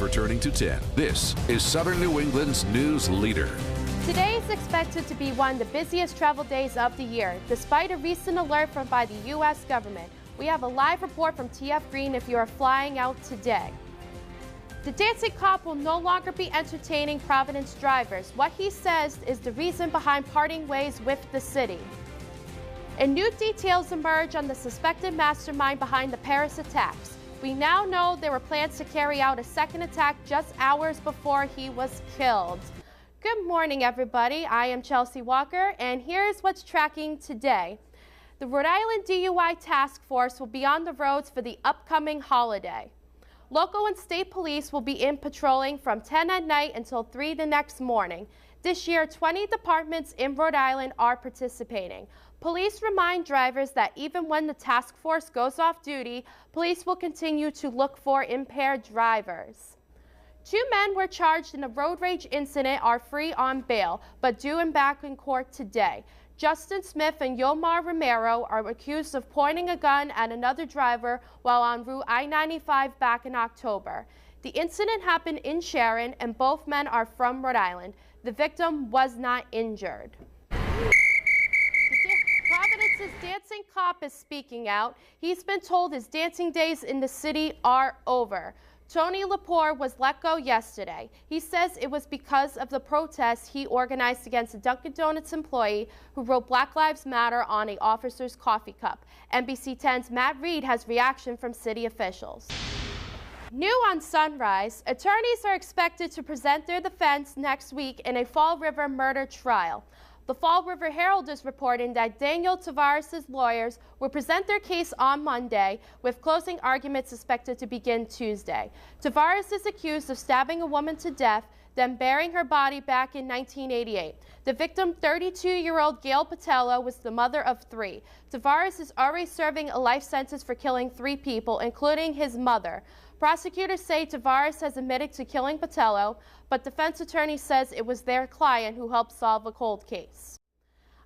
for turning to 10. This is Southern New England's news leader. Today is expected to be one of the busiest travel days of the year, despite a recent alert by the U.S. government. We have a live report from TF Green if you are flying out today. The dancing cop will no longer be entertaining Providence drivers. What he says is the reason behind parting ways with the city. And new details emerge on the suspected mastermind behind the Paris attacks. We now know there were plans to carry out a second attack just hours before he was killed. Good morning, everybody. I am Chelsea Walker, and here's what's tracking today. The Rhode Island DUI Task Force will be on the roads for the upcoming holiday. Local and state police will be in patrolling from 10 at night until 3 the next morning. This year, 20 departments in Rhode Island are participating. Police remind drivers that even when the task force goes off duty, police will continue to look for impaired drivers. 2 men were charged in a road rage incident are free on bail, but due and back in court today. Justin Smith and Yomar Romero are accused of pointing a gun at another driver while on Route I-95 back in October. The incident happened in Sharon, and both men are from Rhode Island. The victim was not injured. Providence's dancing cop is speaking out. He's been told his dancing days in the city are over. Tony Lepore was let go yesterday. He says it was because of the protests he organized against a Dunkin' Donuts employee who wrote Black Lives Matter on an officer's coffee cup. NBC 10's Matt Reed has reaction from city officials. New on Sunrise, attorneys are expected to present their defense next week in a Fall River murder trial. The Fall River Herald is reporting that Daniel Tavares' lawyers will present their case on Monday, with closing arguments expected to begin Tuesday. Tavares is accused of stabbing a woman to death, then burying her body back in 1988. The victim, 32-year-old Gail Patello, was the mother of 3. Tavares is already serving a life sentence for killing 3 people, including his mother. Prosecutors say Tavares has admitted to killing Patello, but defense attorney says it was their client who helped solve a cold case.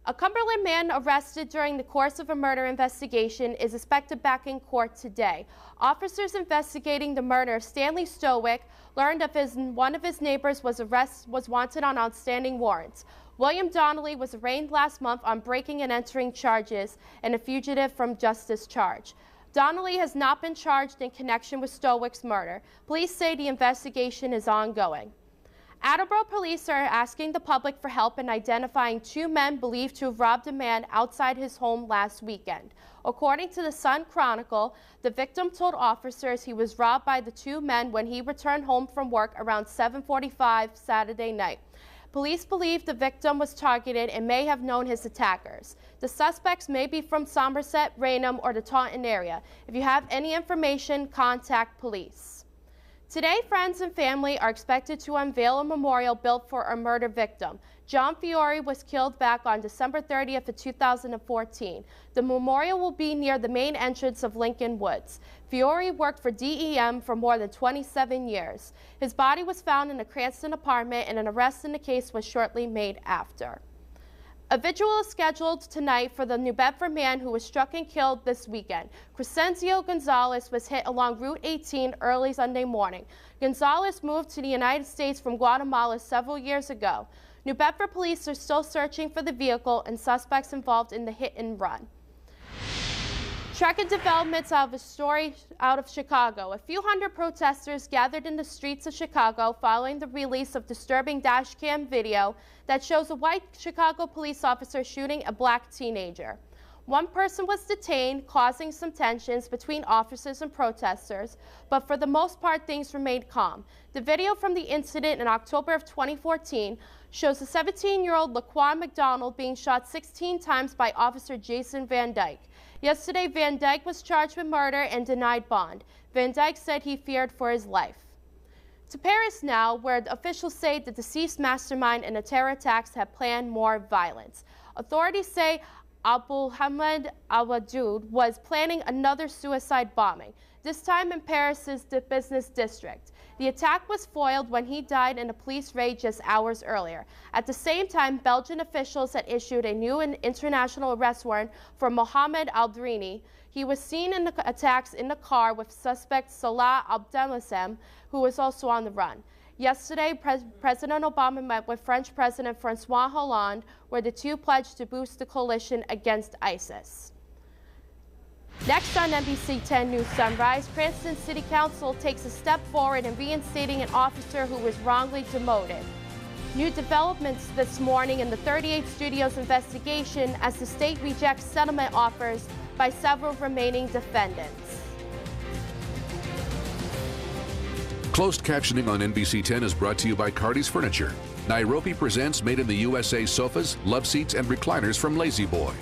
A Cumberland man arrested during the course of a murder investigation is expected back in court today. Officers investigating the murder of Stanley Stowick learned one of his neighbors was wanted on outstanding warrants. William Donnelly was arraigned last month on breaking and entering charges and a fugitive from justice charge. Donnelly has not been charged in connection with Stowick's murder. Police say the investigation is ongoing. Attleboro police are asking the public for help in identifying 2 men believed to have robbed a man outside his home last weekend. According to the Sun Chronicle, the victim told officers he was robbed by the 2 men when he returned home from work around 7:45 Saturday night. Police believe the victim was targeted and may have known his attackers. The suspects may be from Somerset, Raynham, or the Taunton area. If you have any information, contact police. Today, friends and family are expected to unveil a memorial built for a murder victim. John Fiore was killed back on December 30th of 2014. The memorial will be near the main entrance of Lincoln Woods. Fiore worked for DEM for more than 27 years. His body was found in a Cranston apartment, and an arrest in the case was shortly made after. A vigil is scheduled tonight for the New Bedford man who was struck and killed this weekend. Crescencio Gonzalez was hit along Route 18 early Sunday morning. Gonzalez moved to the United States from Guatemala several years ago. New Bedford police are still searching for the vehicle and suspects involved in the hit and run. Tracking developments out of a story out of Chicago. A few hundred protesters gathered in the streets of Chicago following the release of disturbing dashcam video that shows a white Chicago police officer shooting a black teenager. One person was detained, causing some tensions between officers and protesters, but for the most part, things remained calm. The video from the incident in October of 2014 shows a 17-year-old Laquan McDonald being shot 16 times by Officer Jason Van Dyke. Yesterday, Van Dyke was charged with murder and denied bond. Van Dyke said he feared for his life. To Paris now, where officials say the deceased mastermind in the terror attacks had planned more violence. Authorities say Abdulhamid Al-Wadoud was planning another suicide bombing, this time in Paris's business district. The attack was foiled when he died in a police raid just hours earlier. At the same time, Belgian officials had issued a new international arrest warrant for Mohamed Al-Brini. He was seen in the attacks in the car with suspect Salah Abdeslam, who was also on the run. Yesterday, President Obama met with French President Francois Hollande, where the two pledged to boost the coalition against ISIS. Next on NBC 10 News Sunrise, Cranston City Council takes a step forward in reinstating an officer who was wrongly demoted. New developments this morning in the 38 Studios investigation as the state rejects settlement offers by several remaining defendants. Closed captioning on NBC 10 is brought to you by Cardi's Furniture. Nairobi presents made in the USA sofas, love seats, and recliners from Lazy Boy.